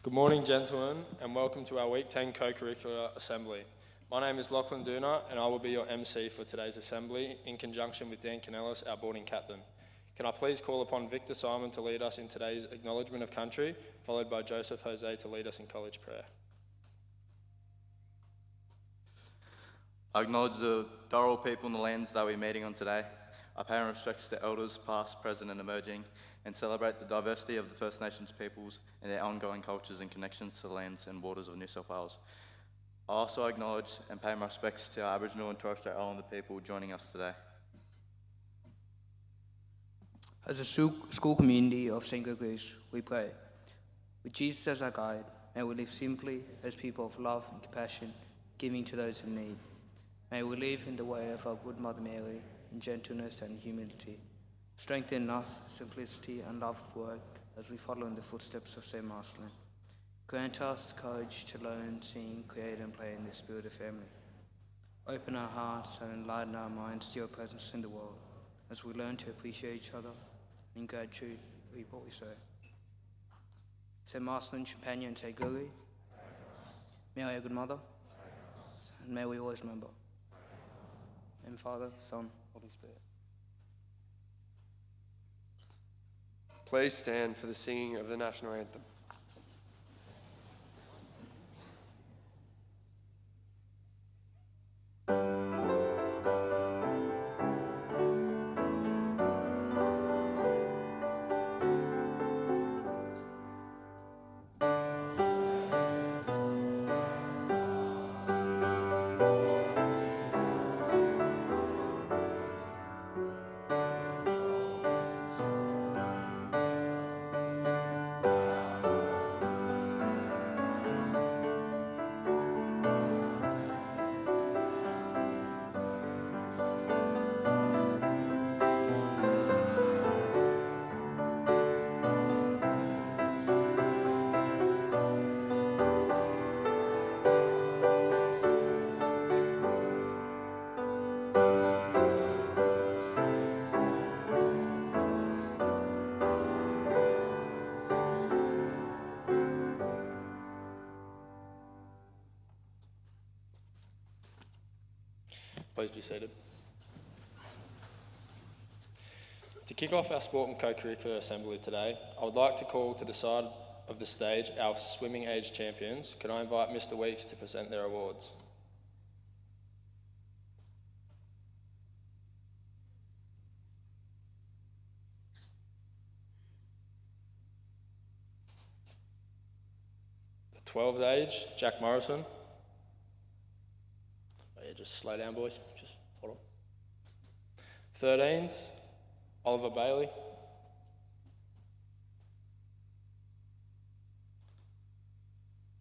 Good morning, gentlemen, and welcome to our Week 10 Co-Curricular Assembly. My name is Lachlan Dooner, and I will be your MC for today's assembly in conjunction with Dan Canellis, our boarding captain. Can I please call upon Victor Simon to lead us in today's Acknowledgement of Country, followed by Joseph Jose to lead us in College Prayer. I acknowledge the Dharawal people and the lands that we're meeting on today. I pay my respects to elders, past, present and emerging, and celebrate the diversity of the First Nations peoples and their ongoing cultures and connections to the lands and waters of New South Wales. I also acknowledge and pay my respects to our Aboriginal and Torres Strait Islander people joining us today. As a school community of St. Gregory's, we pray. With Jesus as our guide, may we live simply as people of love and compassion, giving to those in need. May we live in the way of our good Mother Mary, in gentleness and humility. Strengthen us simplicity and love of work as we follow in the footsteps of St. Marcelin. Grant us courage to learn, sing, create and play in the spirit of family. Open our hearts and enlighten our minds to your presence in the world as we learn to appreciate each other and in gratitude reap what we sow. St. Marcelin, Champagne and St. Gregory, Mary, our good mother, and may we always remember. In Father, Son, Holy Spirit. Please stand for the singing of the National Anthem. Please be seated. To kick off our Sport and Co-Curricular Assembly today, I would like to call to the side of the stage our swimming age champions. Can I invite Mr. Weeks to present their awards? The 12s age, Jack Morrison. Just slow down, boys. Just hold on. 13s, Oliver Bailey.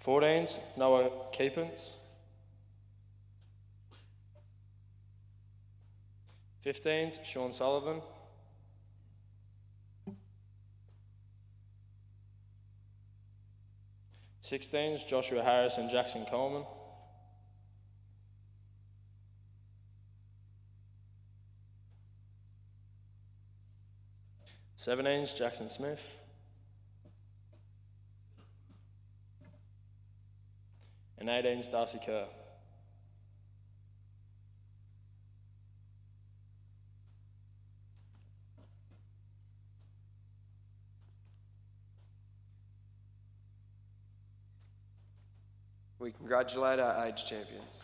14s, Noah Keepens. 15s, Sean Sullivan. 16s, Joshua Harris and Jackson Coleman. 17s, Jackson Smith. And 18s, Darcy Kerr. We congratulate our age champions.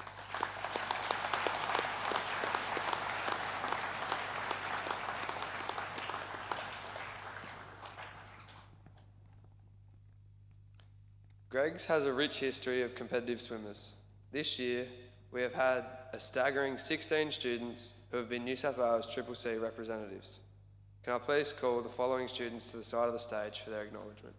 Greggs has a rich history of competitive swimmers. This year, we have had a staggering 16 students who have been New South Wales CCC representatives. Can I please call the following students to the side of the stage for their acknowledgement?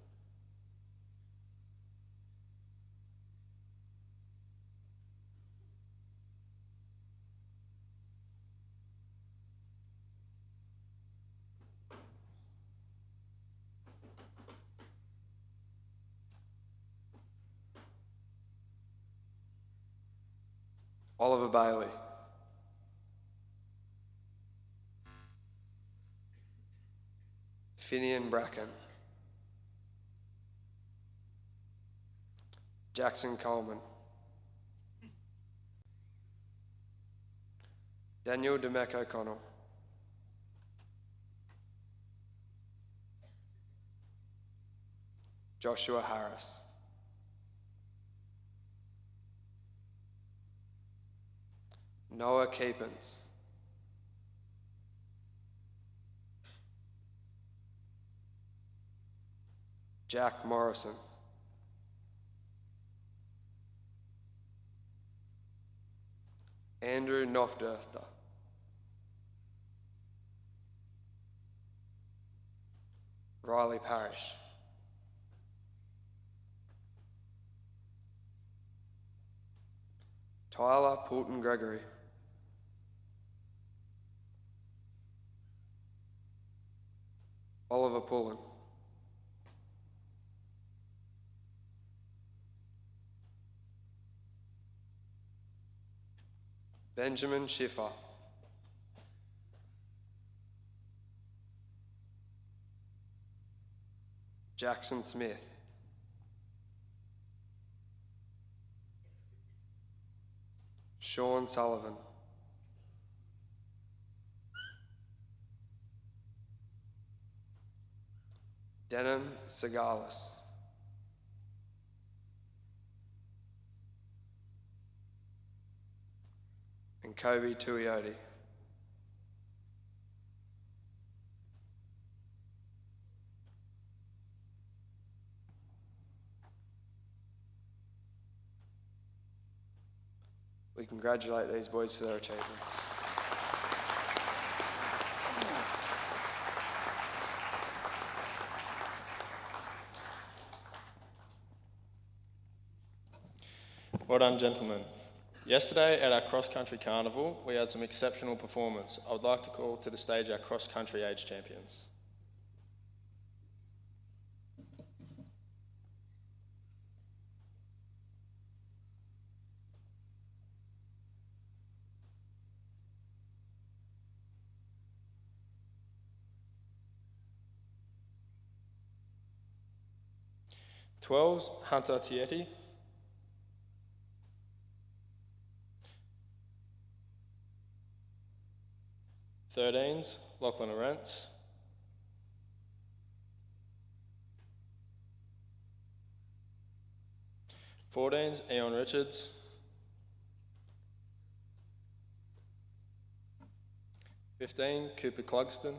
Oliver Bailey. Finian Bracken. Jackson Coleman, Daniel Demek O'Connell, Joshua Harris, Noah Keepens, Jack Morrison, Andrew Nofdertha, Riley Parrish, Tyler Poulton Gregory, Oliver Pullen, Benjamin Schiffer, Jackson Smith, Sean Sullivan, Denim Segalis, and Kobe Tuioti. We congratulate these boys for their achievements. Well done, gentlemen. Yesterday at our cross-country carnival, we had some exceptional performance. I would like to call to the stage our cross-country age champions. Twelves, Hunter Tieti. 13s, Lachlan Arentz. 14s, Eon Richards. 15, Cooper Clugston.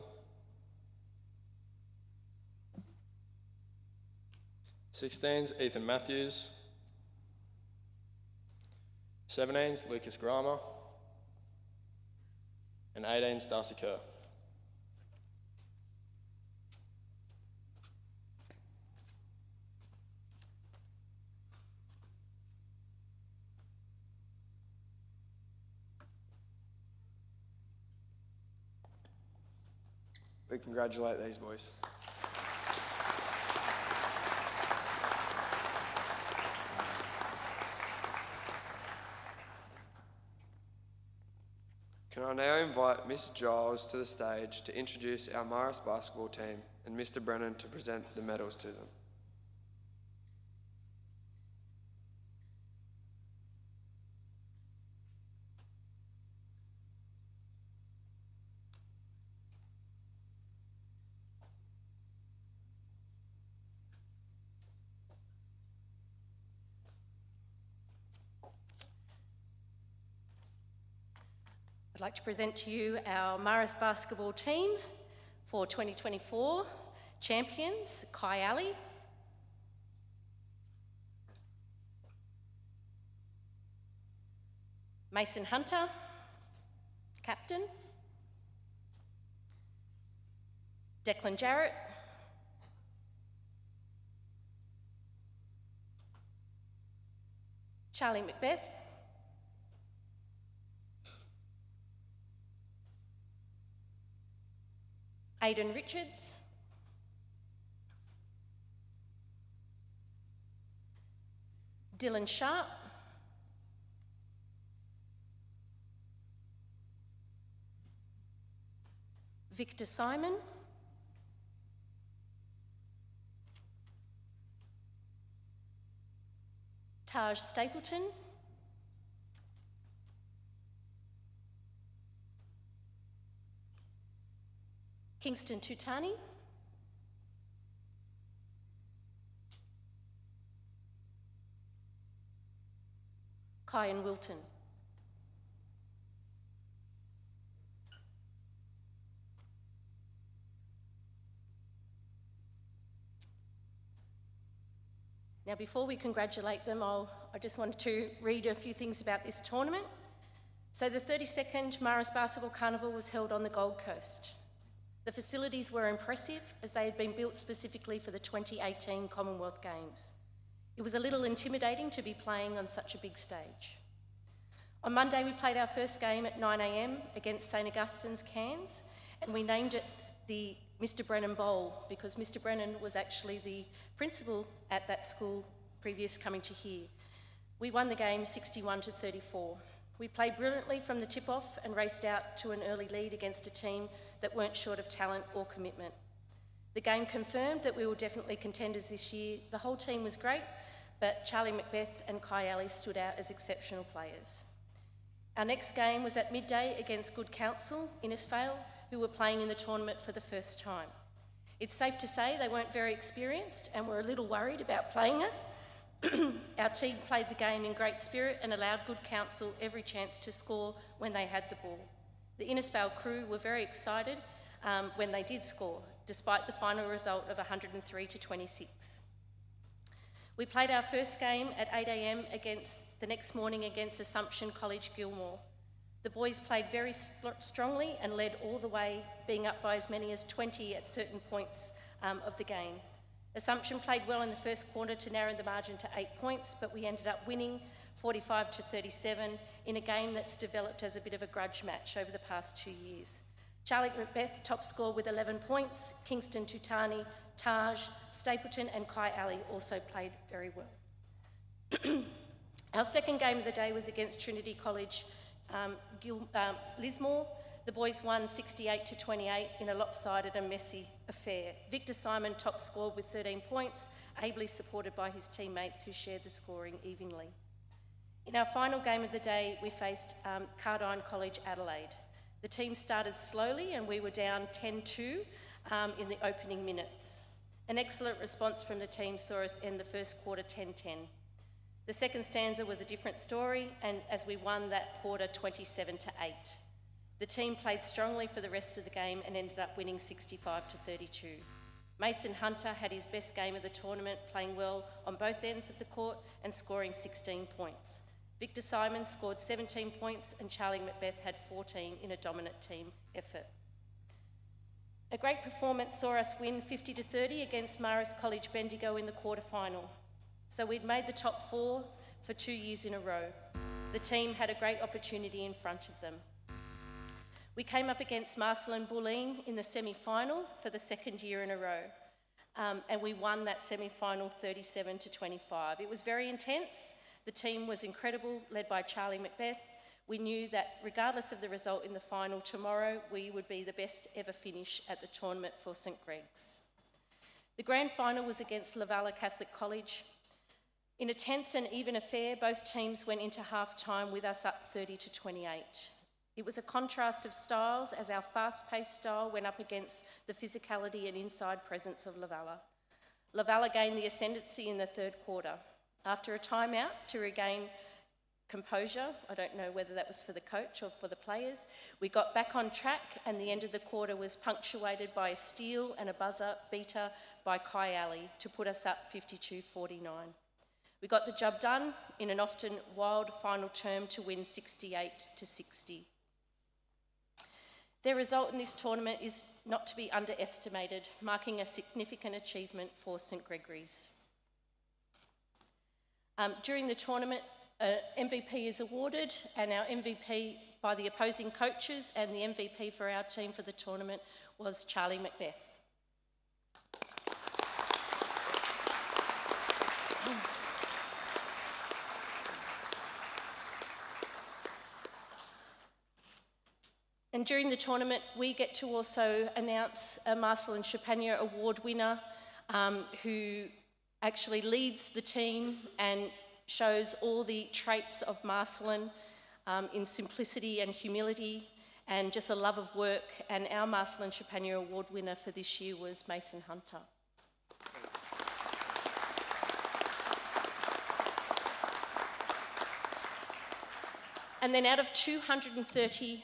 16s, Ethan Matthews. 17s, Lucas Grama. And 18s, Darcy Kerr. We congratulate these boys. Can I now invite Miss Giles to the stage to introduce our Marist basketball team and Mr. Brennan to present the medals to them. I'd like to present to you our Marist basketball team for 2024 champions, Kai Ali, Mason Hunter, captain, Declan Jarrett, Charlie Macbeth, Aidan Richards, Dylan Sharp, Victor Simon, Taj Stapleton, Kingston Tutani, Kyan Wilton. Now, before we congratulate them, I just wanted to read a few things about this tournament. So the 32nd Maris Basketball Carnival was held on the Gold Coast. The facilities were impressive as they had been built specifically for the 2018 Commonwealth Games. It was a little intimidating to be playing on such a big stage. On Monday, we played our first game at 9 a.m. against St Augustine's Cairns, and we named it the Mr Brennan Bowl because Mr Brennan was actually the principal at that school previous coming to here. We won the game 61-34. We played brilliantly from the tip-off and raced out to an early lead against a team that weren't short of talent or commitment. The game confirmed that we were definitely contenders this year. The whole team was great, but Charlie Macbeth and Kai Ali stood out as exceptional players. Our next game was at midday against Good Counsel, Innisfail, who were playing in the tournament for the first time. It's safe to say they weren't very experienced and were a little worried about playing us. Our team played the game in great spirit and allowed Good Counsel every chance to score when they had the ball. The Innisfail crew were very excited when they did score, despite the final result of 103-26. We played our first game at 8 a.m. the next morning against Assumption College Gilmore. The boys played very strongly and led all the way, being up by as many as 20 at certain points of the game. Assumption played well in the first quarter to narrow the margin to 8 points, but we ended up winning 45-37 in a game that's developed as a bit of a grudge match over the past 2 years. Charlie Macbeth top scored with 11 points. Kingston Tutani, Taj, Stapleton and Kai Ali also played very well. Our second game of the day was against Trinity College Lismore. The boys won 68-28 in a lopsided and messy affair. Victor Simon top scored with 13 points, ably supported by his teammates who shared the scoring evenly. In our final game of the day, we faced Cardine College Adelaide. The team started slowly and we were down 10-2 in the opening minutes. An excellent response from the team saw us end the first quarter 10-10. The second stanza was a different story, and as we won that quarter 27-8. The team played strongly for the rest of the game and ended up winning 65-32. Mason Hunter had his best game of the tournament, playing well on both ends of the court and scoring 16 points. Victor Simon scored 17 points and Charlie Macbeth had 14 in a dominant team effort. A great performance saw us win 50-30 against Maris College Bendigo in the quarter-final. So we'd made the top 4 for 2 years in a row. The team had a great opportunity in front of them. We came up against Marcellin Bulleen in the semi-final for the second year in a row. And we won that semi-final 37-25. It was very intense. The team was incredible, led by Charlie Macbeth. We knew that regardless of the result in the final tomorrow, we would be the best ever finish at the tournament for St Greg's. The grand final was against Lavalla Catholic College. In a tense and even affair, both teams went into half-time with us up 30-28. It was a contrast of styles as our fast-paced style went up against the physicality and inside presence of Lavalla. Lavalla gained the ascendancy in the third quarter. After a timeout to regain composure, I don't know whether that was for the coach or for the players, we got back on track and the end of the quarter was punctuated by a steal and a buzzer beater by Kai Ali to put us up 52-49. We got the job done in an often wild final term to win 68-60. Their result in this tournament is not to be underestimated, marking a significant achievement for St Gregory's. During the tournament, MVP is awarded, and our MVP by the opposing coaches and the MVP for our team for the tournament was Charlie Macbeth. And during the tournament, we get to also announce a Marcellin Champagne Award winner who actually leads the team and shows all the traits of Marcelin in simplicity and humility and just a love of work. And our Marcelin Champagne Award winner for this year was Mason Hunter. And then out of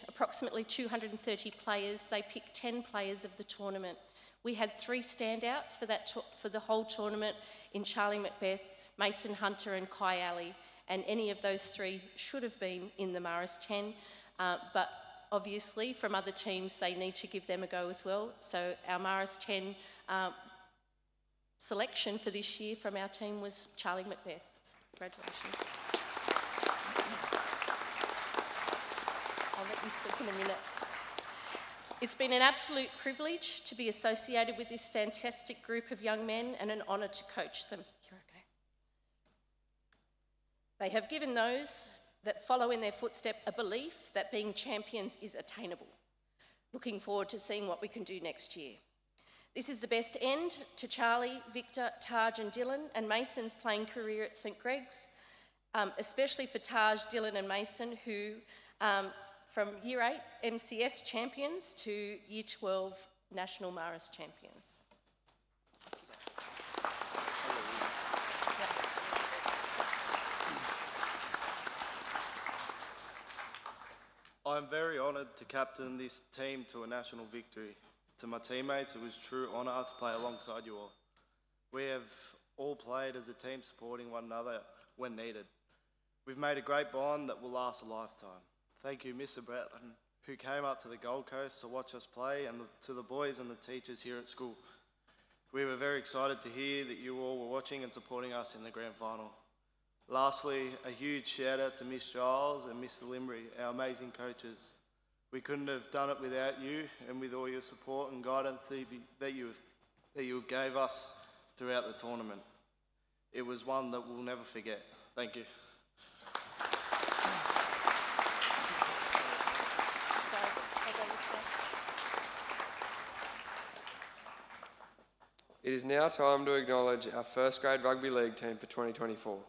approximately 230 players, they picked 10 players of the tournament. We had 3 standouts for the whole tournament in Charlie Macbeth, Mason Hunter and Kai Alley, and any of those 3 should have been in the Maris 10, but obviously from other teams they need to give them a go as well. So our Maris 10 selection for this year from our team was Charlie Macbeth. Congratulations. I'll let you speak in a minute. It's been an absolute privilege to be associated with this fantastic group of young men and an honour to coach them. You're okay. They have given those that follow in their footstep a belief that being champions is attainable. Looking forward to seeing what we can do next year. This is the best end to Charlie, Victor, Taj and Dylan and Mason's playing career at St Greg's, especially for Taj, Dylan and Mason who from Year 8 MCS champions to Year 12 National Maris champions. I'm very honoured to captain this team to a national victory. To my teammates, it was a true honour to play alongside you all. We have all played as a team supporting one another when needed. We've made a great bond that will last a lifetime. Thank you, Mr. Bretton, who came up to the Gold Coast to watch us play, and to the boys and the teachers here at school. We were very excited to hear that you all were watching and supporting us in the grand final. Lastly, a huge shout out to Miss Giles and Mr. Limbry, our amazing coaches. We couldn't have done it without you and with all your support and guidance that you have gave us throughout the tournament. It was one that we'll never forget. Thank you. It is now time to acknowledge our first grade rugby league team for 2024.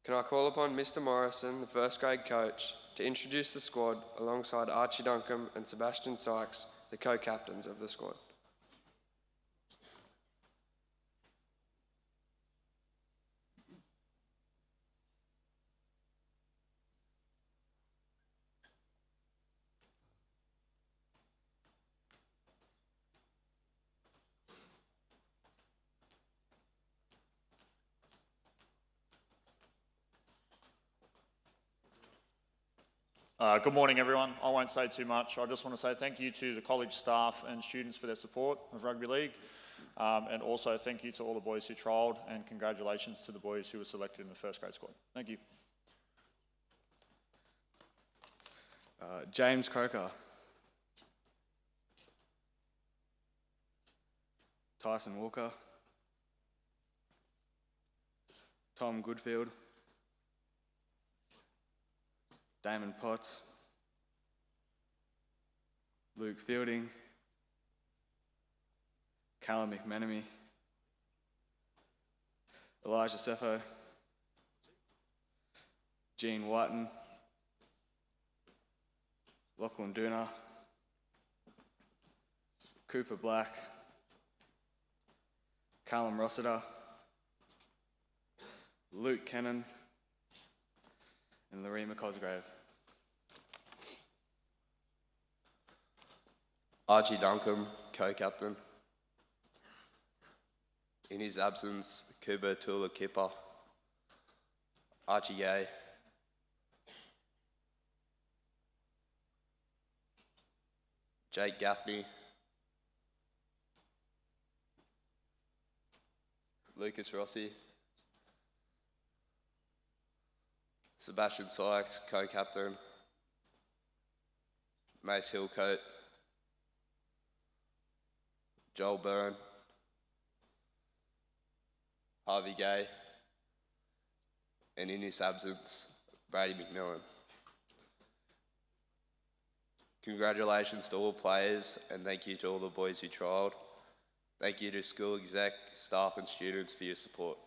Can I call upon Mr. Morrison, the first grade coach, to introduce the squad alongside Archie Duncombe and Sebastian Sykes, the co-captains of the squad. Good morning, everyone. I won't say too much. I just want to say thank you to the college staff and students for their support of rugby league, and also thank you to all the boys who trialled, and congratulations to the boys who were selected in the first grade squad. Thank you. James Croker, Tyson Walker, Tom Goodfield, Damon Potts, Luke Fielding, Callum McMenemy, Elijah Sefo, Gene Whiten, Lachlan Dooner, Cooper Black, Callum Rossiter, Luke Kennan, and Larima Cosgrave. Archie Duncombe, co-captain. In his absence, Kuba Tula Kipper, Archie Gay, Jake Gaffney, Lucas Rossi, Sebastian Sykes, co-captain, Mace Hillcoat, Joel Byrne, Harvey Gay, and in his absence, Brady McMillan. Congratulations to all players, and thank you to all the boys who trialled. Thank you to school exec, staff and students for your support.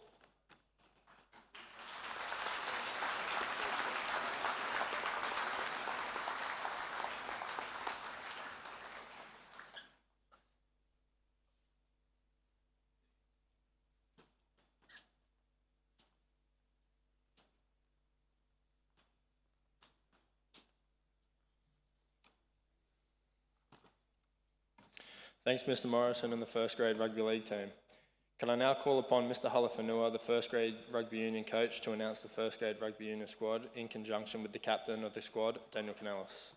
Thanks, Mr. Morrison and the first grade rugby league team. Can I now call upon Mr. Halafanua, the first grade rugby union coach, to announce the first grade rugby union squad in conjunction with the captain of the squad, Daniel Canellis.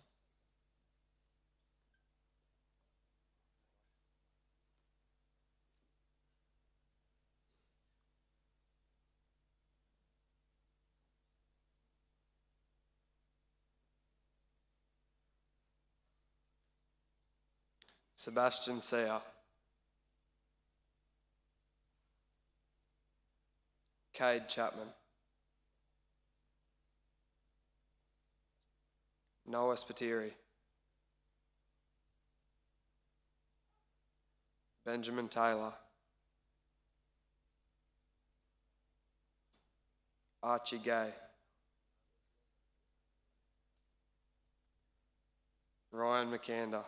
Sebastian Seah. Cade Chapman. Noah Spiteri. Benjamin Taylor. Archie Gay. Ryan McAnder.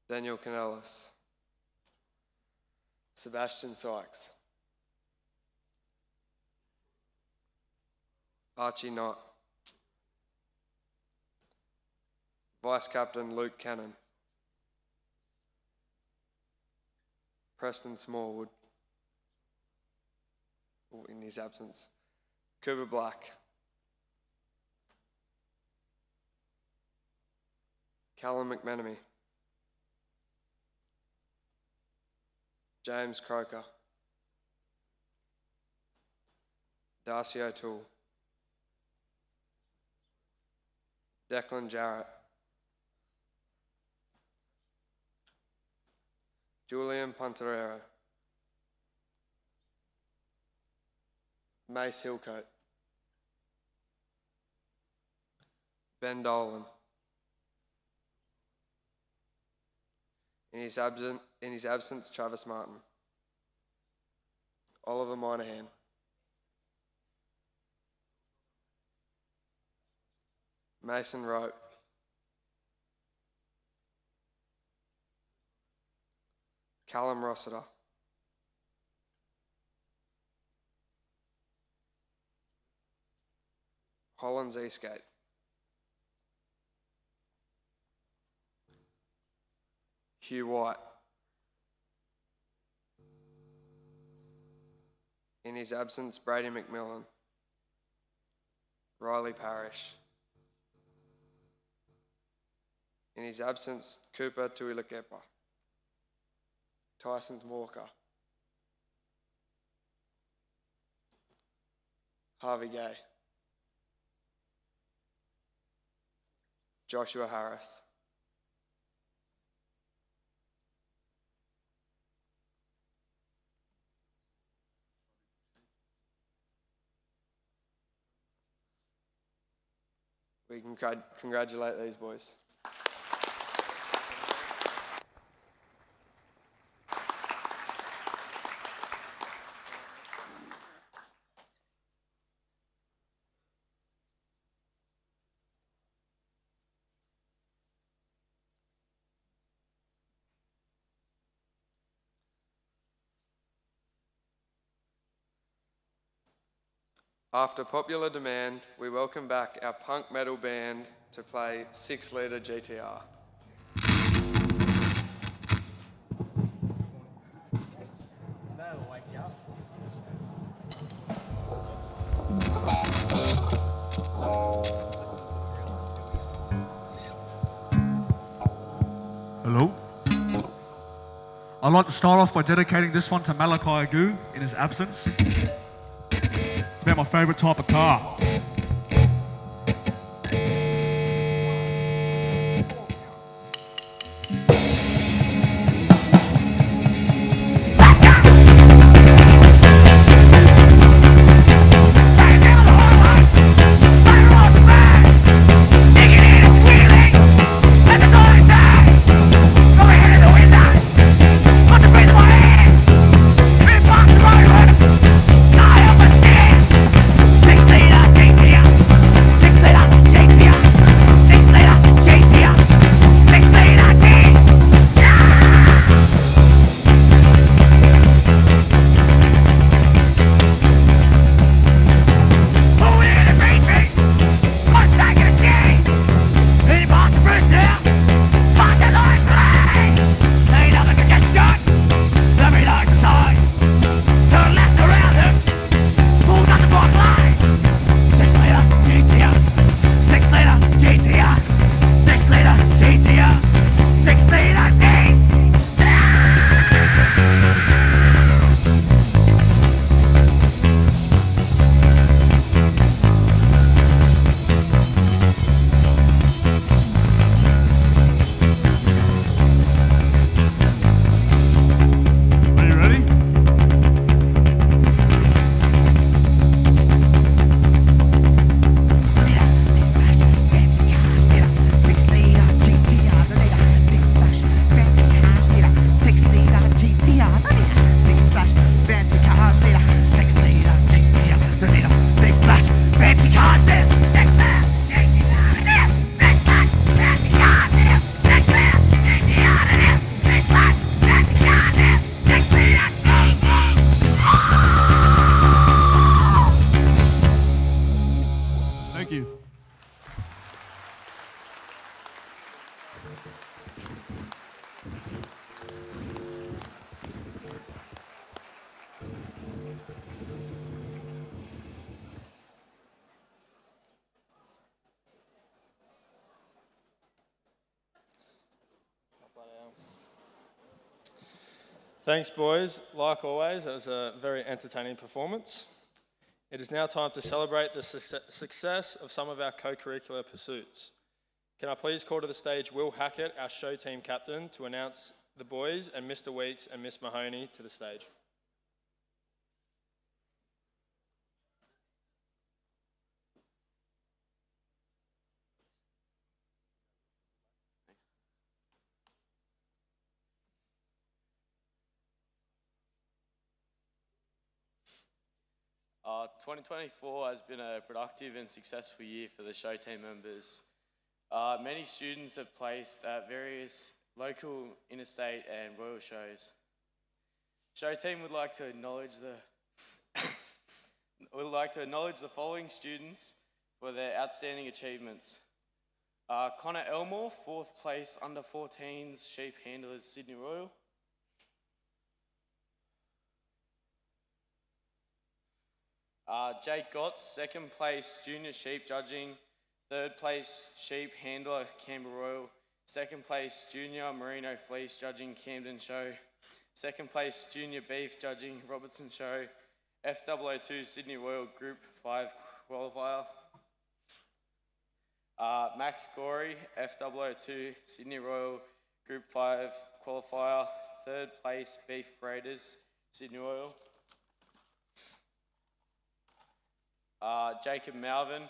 Daniel Canellis. Sebastian Sykes. Archie Knott. Vice Captain Luke Cannon. Preston Smallwood, in his absence. Cooper Black. Callum McMenemy. James Croker. Darcy O'Toole. Declan Jarrett. Julian Ponterero. Mace Hillcoat. Ben Dolan. In his absence, Travis Martin. Oliver Moynihan. Mason Rope. Callum Rossiter. Hollands Eastgate. Hugh White. In his absence, Brady McMillan. Riley Parrish. In his absence, Cooper Tuilakepa. Tyson Walker. Harvey Gay. Joshua Harris. We can congratulate these boys. After popular demand, we welcome back our punk metal band to play 6 Litre GTR. That'll wake you up. Hello. I'd like to start off by dedicating this one to Malachi Agu in his absence. It's about my favourite type of car. Six-liter GT Thanks, boys. Like always, it was a very entertaining performance. It is now time to celebrate the success of some of our co-curricular pursuits. Can I please call to the stage Will Hackett, our show team captain, to announce the boys, and Mr. Weeks and Miss Mahoney to the stage. Uh, 2024 has been a productive and successful year for the show team members. Many students have placed at various local, interstate and royal shows. Show team would like to acknowledge the following students for their outstanding achievements. Connor Elmore, 4th place under 14s sheep handlers, Sydney Royal. Jake Gotts, 2nd place junior sheep judging, 3rd place sheep handler, Canberra Royal, 2nd place junior merino fleece judging, Camden Show, 2nd place junior beef judging, Robertson Show, F002 Sydney Royal Group 5 qualifier. Max Gorey, F002 Sydney Royal Group 5 qualifier, 3rd place beef braiders, Sydney Royal. Jacob Malvin,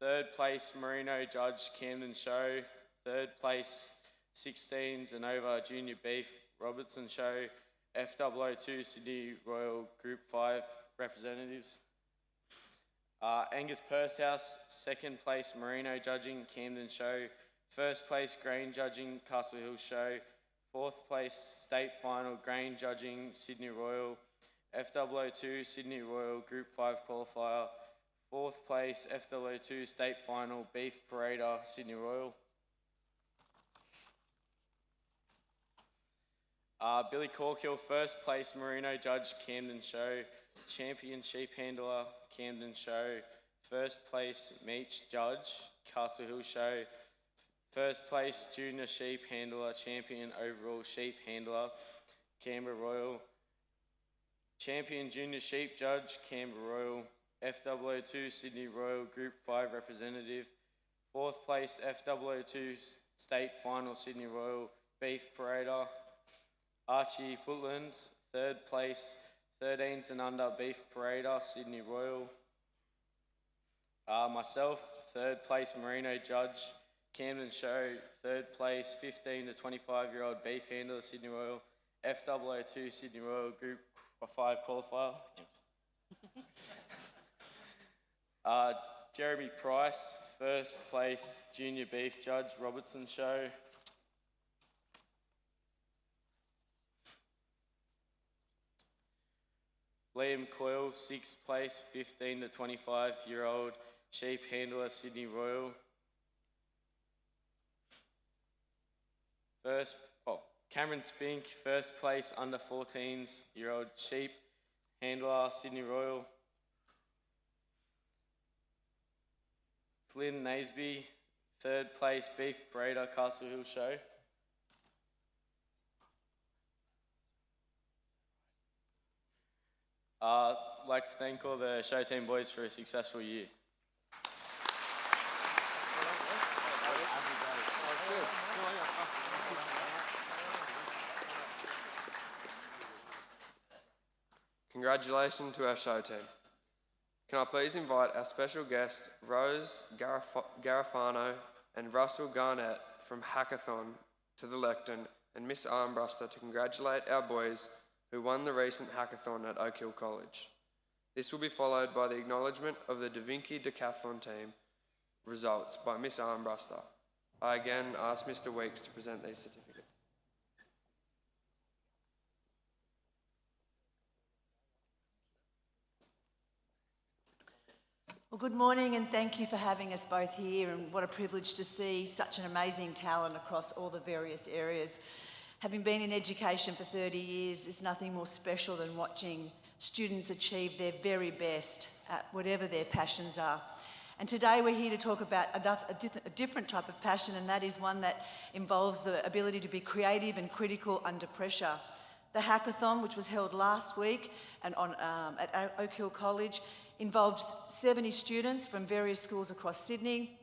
3rd place Merino Judge, Camden Show, 3rd place 16s and over Junior Beef, Robertson Show, F002 Sydney Royal Group 5 representatives. Angus Pursehouse, 2nd place Merino Judging, Camden Show, 1st place Grain Judging, Castle Hill Show, 4th place State Final Grain Judging, Sydney Royal, F002 Sydney Royal Group 5 qualifier, 4th place F002 State Final Beef Parader, Sydney Royal. Billy Corkill, 1st place Merino Judge, Camden Show, Champion Sheep Handler, Camden Show, 1st place Meach Judge, Castle Hill Show, 1st place Junior Sheep Handler, Champion Overall Sheep Handler, Canberra Royal, Champion Junior Sheep Judge, Canberra Royal, F002 Sydney Royal Group 5 representative, 4th place F002 State Final Sydney Royal Beef Parader, Archie Footlands, 3rd place 13s and under Beef Parader, Sydney Royal. Myself, 3rd place Merino Judge, Camden Show, 3rd place 15 to 25-year-old Beef Handler, Sydney Royal, F002 Sydney Royal Group 5 qualifier. Jeremy Price, 1st place Junior Beef Judge, Robertson Show. Liam Coyle, 6th place, 15 to 25-year-old Sheep Handler, Sydney Royal. Cameron Spink, 1st place under 14s-year-old Sheep Handler, Sydney Royal. Flynn Naseby, 3rd place Beef Braider, Castle Hill Show. I'd like to thank all the show team boys for a successful year. Congratulations to our show team. Can I please invite our special guest, Rose Garifano and Russell Garnett from Hackathon to the lectern, and Miss Armbruster to congratulate our boys who won the recent hackathon at Oak Hill College. This will be followed by the acknowledgement of the Da Vinci Decathlon team results by Miss Armbruster. I again ask Mr. Weeks to present these certificates. Well, good morning and thank you for having us both here, and what a privilege to see such an amazing talent across all the various areas. Having been in education for 30 years is nothing more special than watching students achieve their very best at whatever their passions are. And today we're here to talk about a different type of passion, and that is one that involves the ability to be creative and critical under pressure. The hackathon, which was held last week and at Oak Hill College, involved 70 students from various schools across Sydney,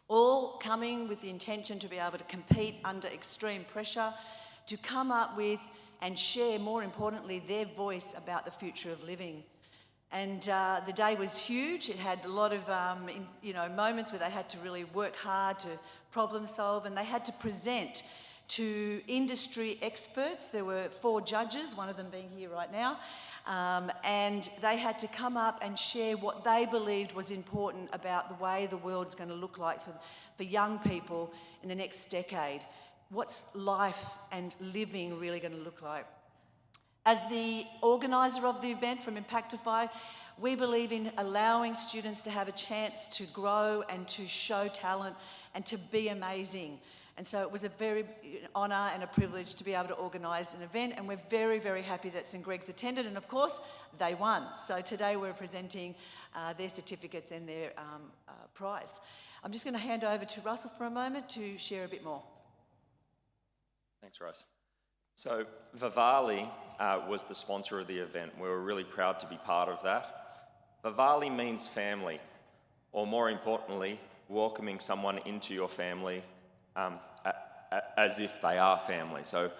all coming with the intention to be able to compete under extreme pressure, to come up with and share, more importantly, their voice about the future of living. And the day was huge. It had a lot of moments where they had to really work hard to problem solve, and they had to present to industry experts. There were 4 judges, one of them being here right now, and they had to come up and share what they believed was important about the way the world's going to look like for young people in the next decade. What's life and living really going to look like? As the organiser of the event from Impactify, we believe in allowing students to have a chance to grow and to show talent and to be amazing. And so it was a very honour and a privilege to be able to organise an event, and we're very, very happy that St Greg's attended, and of course, they won. So today we're presenting their certificates and their prize. I'm just going to hand over to Russell for a moment to share a bit more. Thanks, Rose. So Vivali was the sponsor of the event. We were really proud to be part of that. Vivali means family, or more importantly, welcoming someone into your family as if they are family. So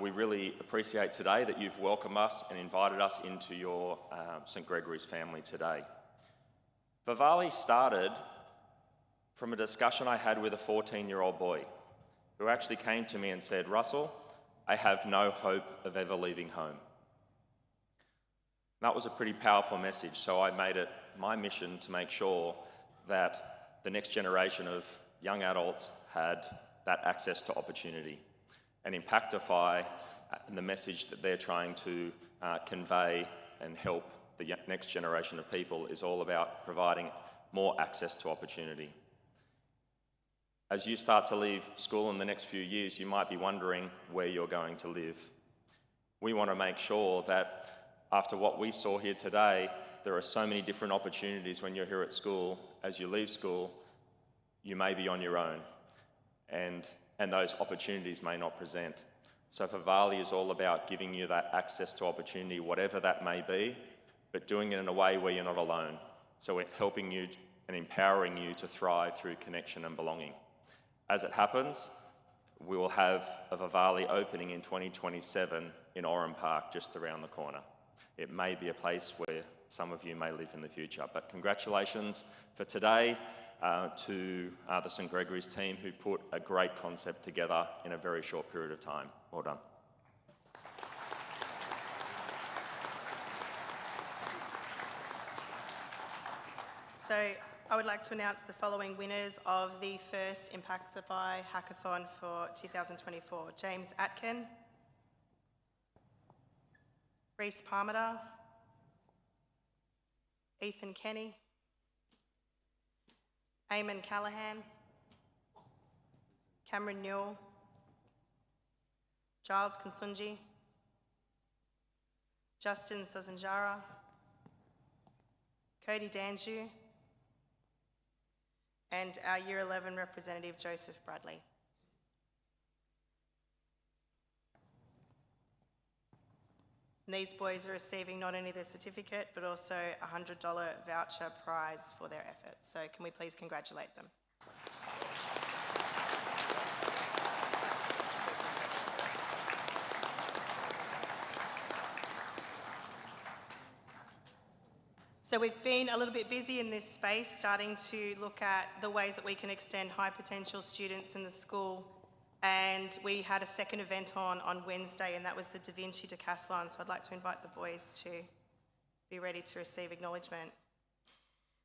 we really appreciate today that you've welcomed us and invited us into your St Gregory's family today. Vivali started from a discussion I had with a 14-year-old boy who actually came to me and said, "Russell, I have no hope of ever leaving home." That was a pretty powerful message, so I made it my mission to make sure that the next generation of young adults had that access to opportunity. And Impactify, the message that they're trying to convey and help the next generation of people, is all about providing more access to opportunity. As you start to leave school in the next few years, you might be wondering where you're going to live. We want to make sure that after what we saw here today, there are so many different opportunities when you're here at school. As you leave school, you may be on your own, and those opportunities may not present. So Vivali is all about giving you that access to opportunity, whatever that may be, but doing it in a way where you're not alone. So it's helping you and empowering you to thrive through connection and belonging. As it happens, we will have a Vivali opening in 2027 in Oran Park, just around the corner. It may be a place where some of you may live in the future, but congratulations for today to the St Gregory's team, who put a great concept together in a very short period of time. Well done. So I would like to announce the following winners of the first Impactify Hackathon for 2024. James Atkin, Reese Parmiter, Ethan Kenny, Eamon Callahan, Cameron Newell, Giles Konsunji, Justin Sazanjara, Cody Danju, and our Year 11 representative, Joseph Bradley. And these boys are receiving not only their certificate, but also a $100 voucher prize for their efforts. So can we please congratulate them? So we've been a little bit busy in this space, starting to look at the ways that we can extend high potential students in the school. And we had a second event on Wednesday, and that was the Da Vinci Decathlon. So I'd like to invite the boys to be ready to receive acknowledgement.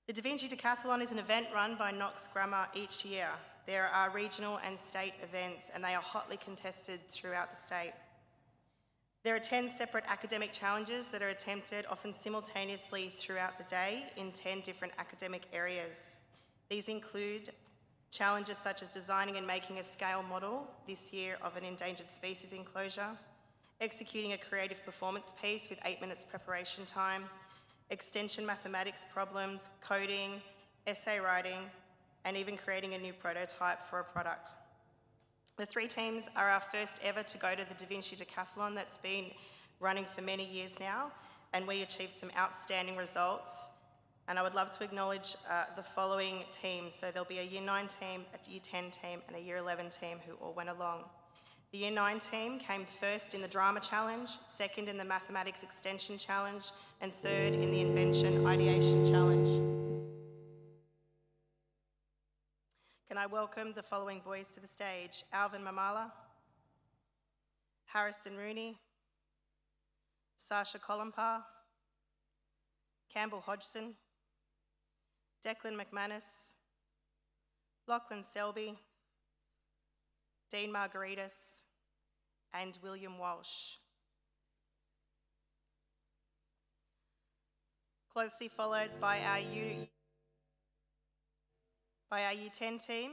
The Da Vinci Decathlon is an event run by Knox Grammar each year. There are regional and state events, and they are hotly contested throughout the state. There are 10 separate academic challenges that are attempted often simultaneously throughout the day in 10 different academic areas. These include challenges such as designing and making a scale model this year of an endangered species enclosure, executing a creative performance piece with 8 minutes preparation time, extension mathematics problems, coding, essay writing, and even creating a new prototype for a product. The three teams are our first ever to go to the Da Vinci Decathlon that's been running for many years now, and we achieved some outstanding results. And I would love to acknowledge the following teams. So there'll be a Year 9 team, a Year 10 team, and a Year 11 team who all went along. The Year 9 team came first in the Drama Challenge, second in the Mathematics Extension Challenge, and third in the Invention Ideation Challenge. Can I welcome the following boys to the stage? Alvin Mamala, Harrison Rooney, Sasha Columpa, Campbell Hodgson, Declan McManus, Lachlan Selby, Dean Margaritis, and William Walsh. Closely followed by our Year 10 team,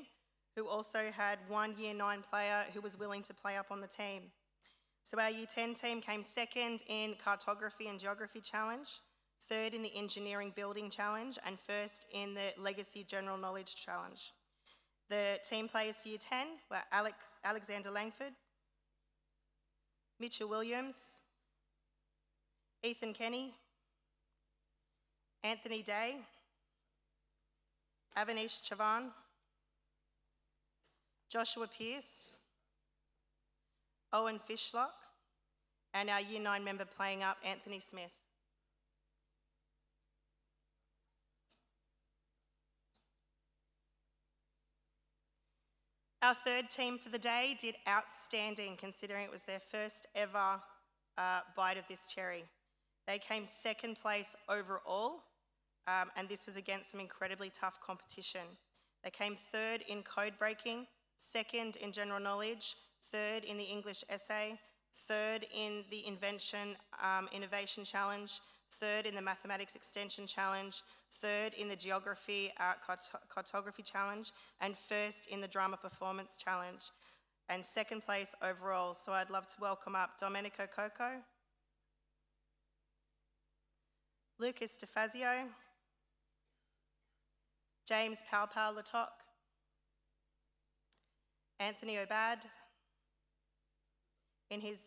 who also had one Year 9 player who was willing to play up on the team. So our Year 10 team came second in Cartography and Geography Challenge, third in the Engineering Building Challenge, and first in the Legacy General Knowledge Challenge. The team players for Year 10 were Alexander Langford, Mitchell Williams, Ethan Kenny, Anthony Day, Avanish Chavan, Joshua Pearce, Owen Fishlock, and our Year 9 member playing up, Anthony Smith. Our third team for the day did outstanding, considering it was their first ever bite of this cherry. They came second place overall, and this was against some incredibly tough competition. They came third in code breaking, second in general knowledge, third in the English essay, third in the Invention Innovation Challenge, third in the Mathematics Extension Challenge, third in the Geography Cartography Challenge, and first in the Drama Performance Challenge, and second place overall. So I'd love to welcome up Domenico Coco, Lucas DeFazio, James Palpal Latoc, Anthony Obad, in his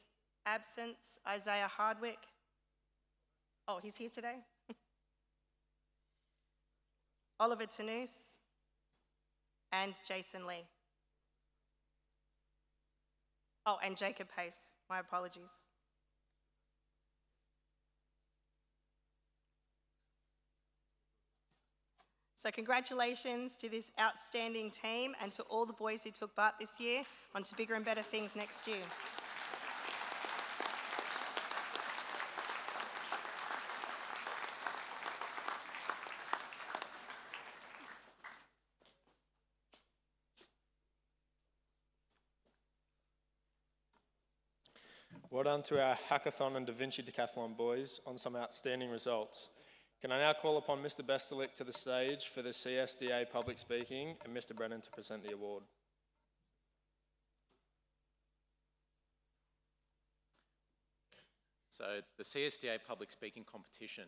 absence, Isaiah Hardwick. Oh, he's here today. Oliver Tanous, and Jason Lee. Oh, and Jacob Pace, my apologies. So congratulations to this outstanding team and to all the boys who took part this year. On to bigger and better things next year. Well done to our Hackathon and Da Vinci Decathlon boys on some outstanding results. Can I now call upon Mr. Bestelick to the stage for the CSDA public speaking and Mr. Brennan to present the award. So the CSDA public speaking competition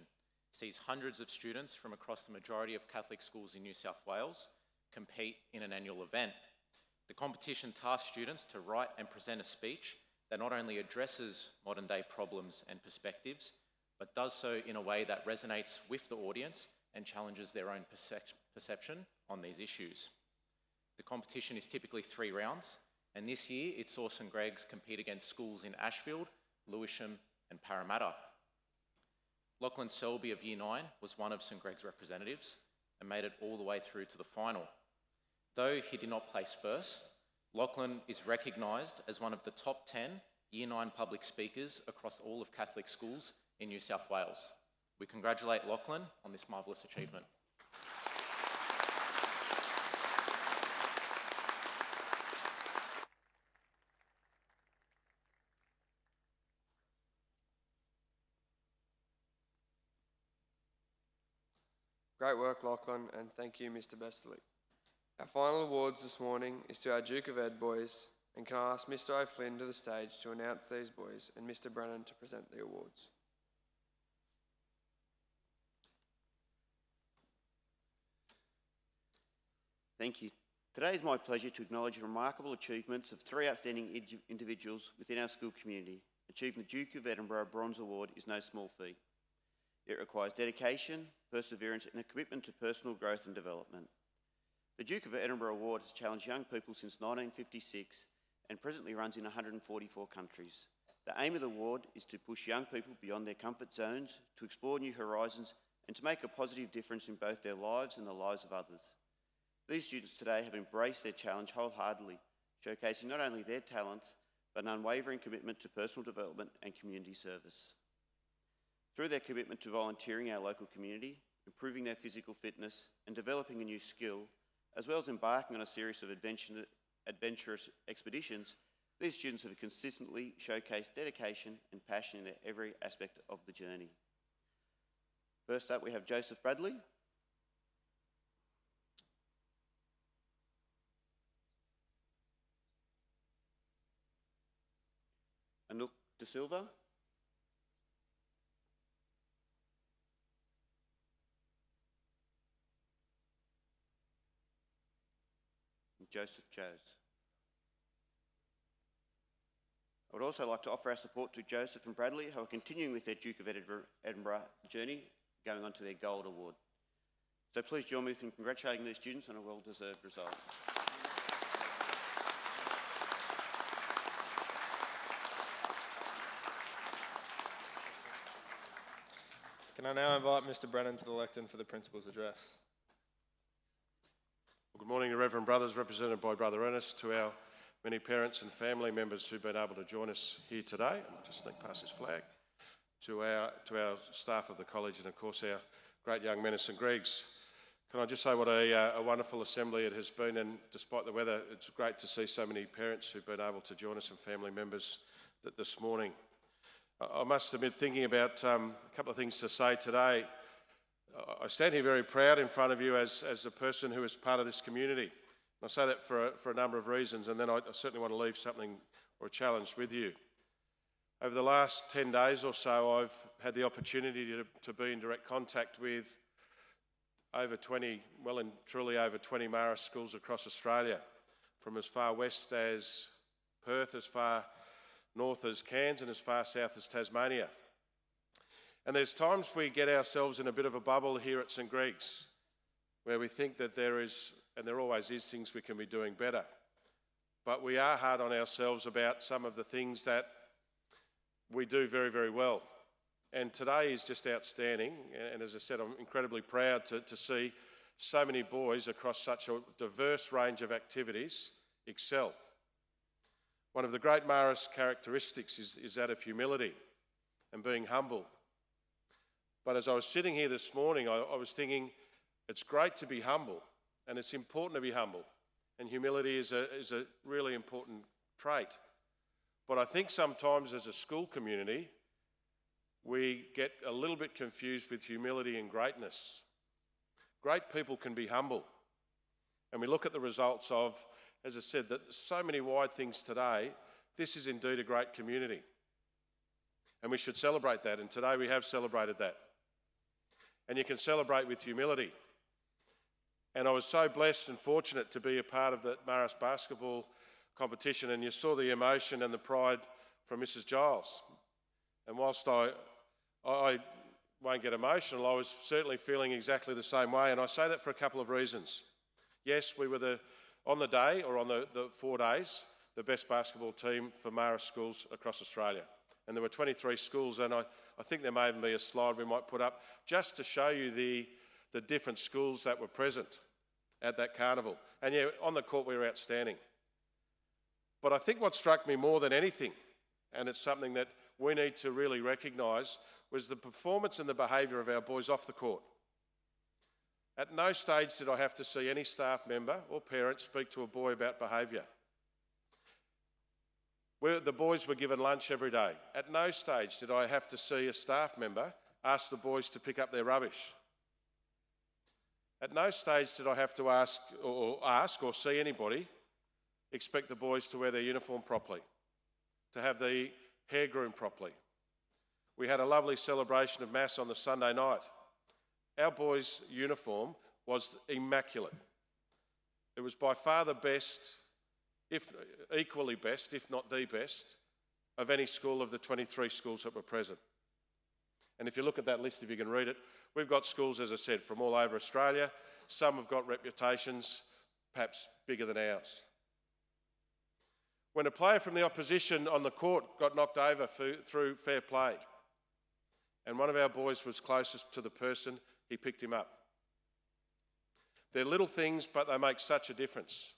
sees hundreds of students from across the majority of Catholic schools in New South Wales compete in an annual event. The competition tasks students to write and present a speech that not only addresses modern day problems and perspectives, but does so in a way that resonates with the audience and challenges their own perception on these issues. The competition is typically 3 rounds, and this year it saw St Greg's compete against schools in Ashfield, Lewisham and Parramatta. Lachlan Selby of Year 9 was one of St Greg's representatives and made it all the way through to the final. Though he did not place first, Lachlan is recognised as one of the top 10 Year 9 public speakers across all of Catholic schools in New South Wales. We congratulate Lachlan on this marvellous achievement. Great work, Lachlan, and thank you, Mr. Bestelick. Our final awards this morning is to our Duke of Ed boys, and can I ask Mr. O'Flynn to the stage to announce these boys and Mr. Brennan to present the awards. Thank you, Today is my pleasure to acknowledge the remarkable achievements of three outstanding individuals within our school community. Achieving the Duke of Edinburgh Bronze Award is no small feat. It requires dedication, perseverance and a commitment to personal growth and development. The Duke of Edinburgh Award has challenged young people since 1956 and presently runs in 144 countries. The aim of the award is to push young people beyond their comfort zones, to explore new horizons and to make a positive difference in both their lives and the lives of others. These students today have embraced their challenge wholeheartedly, showcasing not only their talents, but an unwavering commitment to personal development and community service. Through their commitment to volunteering in our local community, improving their physical fitness and developing a new skill, as well as embarking on a series of adventurous expeditions, these students have consistently showcased dedication and passion in every aspect of the journey. First up, we have Joseph Bradley. Anouk De Silva. And Joseph Joes. I would also like to offer our support to Joseph and Bradley, who are continuing with their Duke of Edinburgh journey, going on to their Gold Award. So please join me in congratulating these students on a well-deserved result. Can I now invite Mr. Brennan to the lectern for the Principal's Address? Well, good morning to Reverend Brothers, represented by Brother Ernest, to our many parents and family members who've been able to join us here today. I'll just sneak past this flag. To our staff of the college and of course our great young men at St Greg's. Can I just say what a wonderful assembly it has been, and despite the weather, it's great to see so many parents who've been able to join us and family members this morning. I must admit, thinking about a couple of things to say today, I stand here very proud in front of you as a person who is part of this community. And I say that for a number of reasons, and then I certainly want to leave something or a challenge with you. Over the last 10 days or so, I've had the opportunity to be in direct contact with over 20, well and truly over 20 Marist schools across Australia, from as far west as Perth, as far north as Cairns and as far south as Tasmania. And there's times we get ourselves in a bit of a bubble here at St Greg's, where we think that there is, and there always is, things we can be doing better. But we are hard on ourselves about some of the things that we do very, very well. And today is just outstanding. And as I said, I'm incredibly proud to see so many boys across such a diverse range of activities excel. One of the great Marist characteristics is that of humility and being humble. But as I was sitting here this morning, I was thinking it's great to be humble, and it's important to be humble. And humility is a really important trait. But I think sometimes as a school community, we get a little bit confused with humility and greatness. Great people can be humble. And we look at the results of, as I said, that so many wide things today. This is indeed a great community. And we should celebrate that, and today we have celebrated that. And you can celebrate with humility. And I was so blessed and fortunate to be a part of the Marist basketball competition, and you saw the emotion and the pride from Mrs. Giles. And whilst I won't get emotional, I was certainly feeling exactly the same way, and I say that for a couple of reasons. Yes, we were on the day, or on the 4 days, the best basketball team for Marist schools across Australia. And there were 23 schools, and I think there may even be a slide we might put up just to show you the different schools that were present at that carnival. And yeah, on the court we were outstanding. But I think what struck me more than anything, and it's something that we need to really recognise, was the performance and the behaviour of our boys off the court. At no stage did I have to see any staff member or parent speak to a boy about behaviour. The boys were given lunch every day. At no stage did I have to see a staff member ask the boys to pick up their rubbish. At no stage did I have to ask or see anybody expect the boys to wear their uniform properly, to have the hair groomed properly. We had a lovely celebration of Mass on the Sunday night. Our boys' uniform was immaculate. It was by far the best, if equally best, if not the best, of any school of the 23 schools that were present. And if you look at that list, if you can read it, we've got schools, as I said, from all over Australia. Some have got reputations perhaps bigger than ours. When a player from the opposition on the court got knocked over through fair play, and one of our boys was closest to the person, he picked him up. They're little things, but they make such a difference.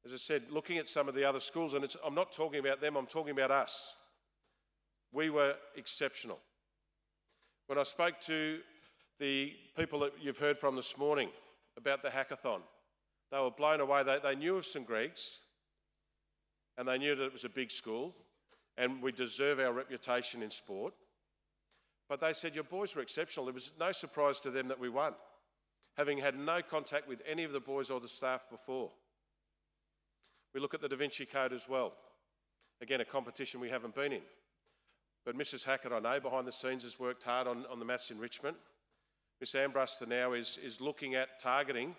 As I said, looking at some of the other schools, and I'm not talking about them, I'm talking about us. We were exceptional. When I spoke to the people that you've heard from this morning about the hackathon, they were blown away. They knew of St Greg's, and they knew that it was a big school, and we deserve our reputation in sport. But they said, your boys were exceptional. It was no surprise to them that we won, having had no contact with any of the boys or the staff before. We look at the Da Vinci Code as well. Again, a competition we haven't been in. But Mrs Hackett, I know, behind the scenes has worked hard on the maths enrichment. Miss Ambruster now is looking at targeting,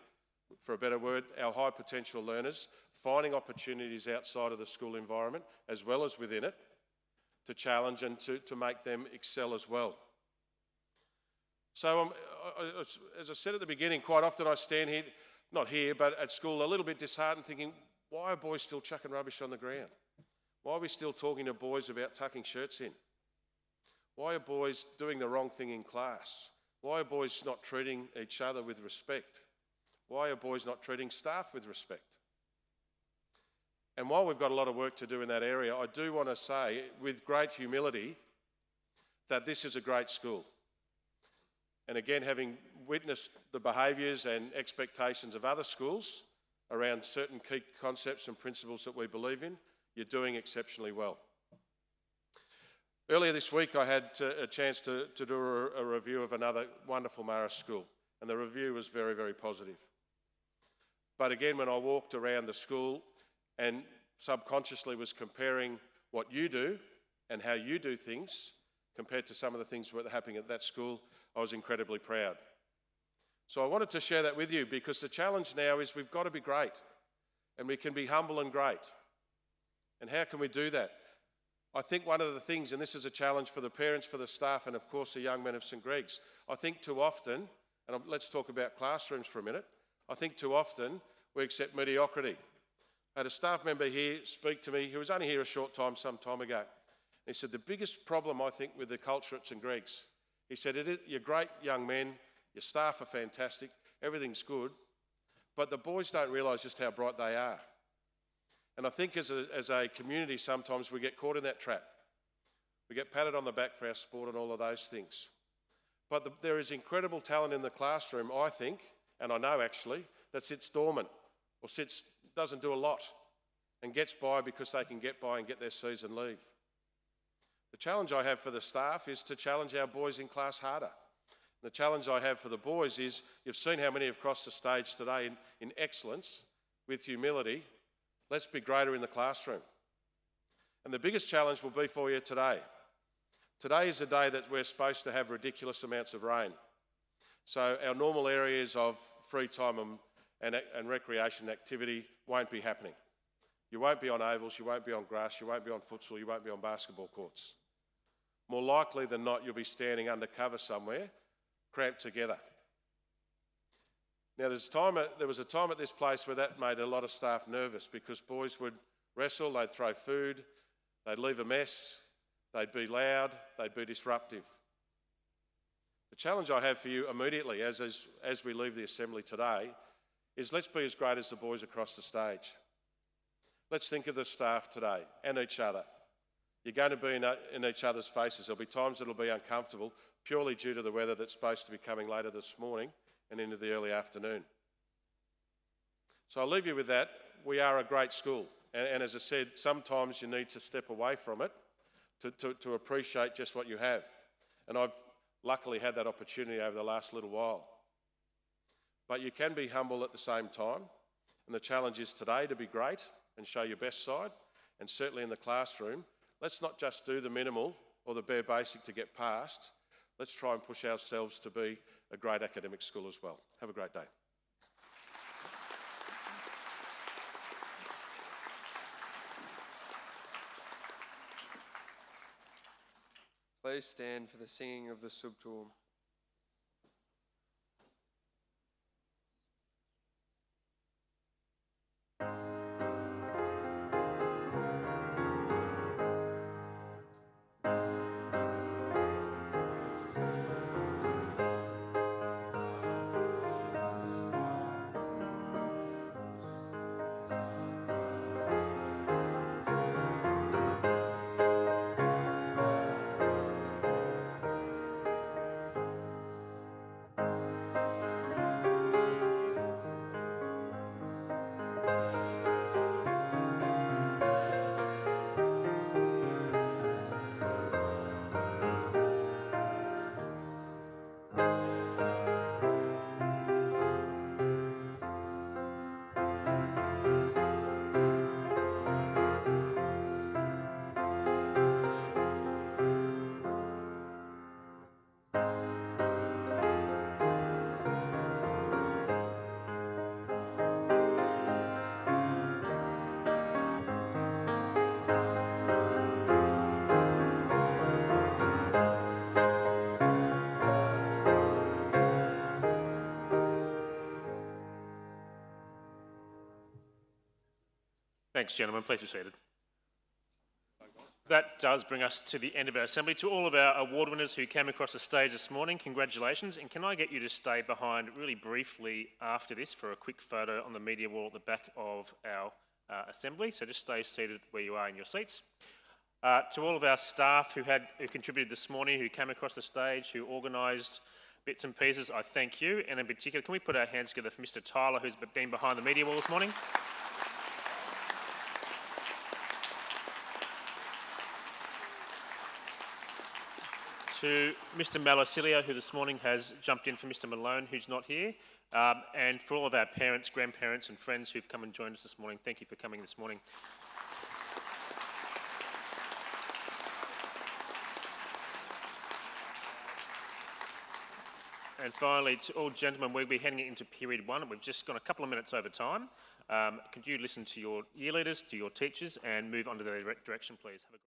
for a better word, our high potential learners, finding opportunities outside of the school environment as well as within it to challenge and to make them excel as well. So as I said at the beginning, quite often I stand here, not here, but at school, a little bit disheartened, thinking, why are boys still chucking rubbish on the ground? Why are we still talking to boys about tucking shirts in? Why are boys doing the wrong thing in class? Why are boys not treating each other with respect? Why are boys not treating staff with respect? And while we've got a lot of work to do in that area, I do want to say, with great humility, that this is a great school. And again, having witnessed the behaviours and expectations of other schools around certain key concepts and principles that we believe in, you're doing exceptionally well. Earlier this week, I had a chance to do a review of another wonderful Marist school, and the review was very, very positive. But again, when I walked around the school and subconsciously was comparing what you do and how you do things compared to some of the things that were happening at that school, I was incredibly proud. So I wanted to share that with you because the challenge now is we've got to be great, and we can be humble and great. And how can we do that? I think one of the things, and this is a challenge for the parents, for the staff, and of course the young men of St Greg's, I think too often, and let's talk about classrooms for a minute, I think too often we accept mediocrity. I had a staff member here speak to me, who was only here a short time, some time ago. He said, the biggest problem I think with the culture at St Greg's, he said, you're great young men, your staff are fantastic, everything's good, but the boys don't realise just how bright they are. And I think as a community, sometimes we get caught in that trap. We get patted on the back for our sport and all of those things. But there is incredible talent in the classroom, I think, and I know actually, that sits dormant or doesn't do a lot and gets by because they can get by and get their C's and leave. The challenge I have for the staff is to challenge our boys in class harder. The challenge I have for the boys is, you've seen how many have crossed the stage today in excellence, with humility. Let's be greater in the classroom. And the biggest challenge will be for you today. Today is a day that we're supposed to have ridiculous amounts of rain. So our normal areas of free time and recreation activity won't be happening. You won't be on ovals, you won't be on grass, you won't be on futsal, you won't be on basketball courts. More likely than not, you'll be standing under cover somewhere, cramped together. Now, there was a time at this place where that made a lot of staff nervous because boys would wrestle, they'd throw food, they'd leave a mess, they'd be loud, they'd be disruptive. The challenge I have for you immediately as we leave the assembly today is let's be as great as the boys across the stage. Let's think of the staff today and each other. You're going to be in each other's faces. There'll be times it'll be uncomfortable purely due to the weather that's supposed to be coming later this morning and into the early afternoon. So I'll leave you with that. We are a great school. And as I said, sometimes you need to step away from it to appreciate just what you have. And I've luckily had that opportunity over the last little while. But you can be humble at the same time. And the challenge is today to be great and show your best side. And certainly in the classroom, let's not just do the minimal or the bare basic to get past. Let's try and push ourselves to be a great academic school as well. Have a great day. please stand for the singing of the Subtuum. Thanks, gentlemen. Please be seated. That does bring us to the end of our assembly. To all of our award winners who came across the stage this morning, congratulations. And can I get you to stay behind really briefly after this for a quick photo on the media wall at the back of our assembly? So just stay seated where you are in your seats. To all of our staff who contributed this morning, who came across the stage, who organised bits and pieces, I thank you. And in particular, can we put our hands together for Mr. Tyler, who's been behind the media wall this morning? To Mr. Malasilio, who this morning has jumped in for Mr. Malone, who's not here, and for all of our parents, grandparents and friends who've come and joined us this morning, thank you for coming this morning. And finally, to all gentlemen, we'll be heading into period one. We've just gone a couple of minutes over time. Could you listen to your year leaders, to your teachers, and move on to the direction, please? Have a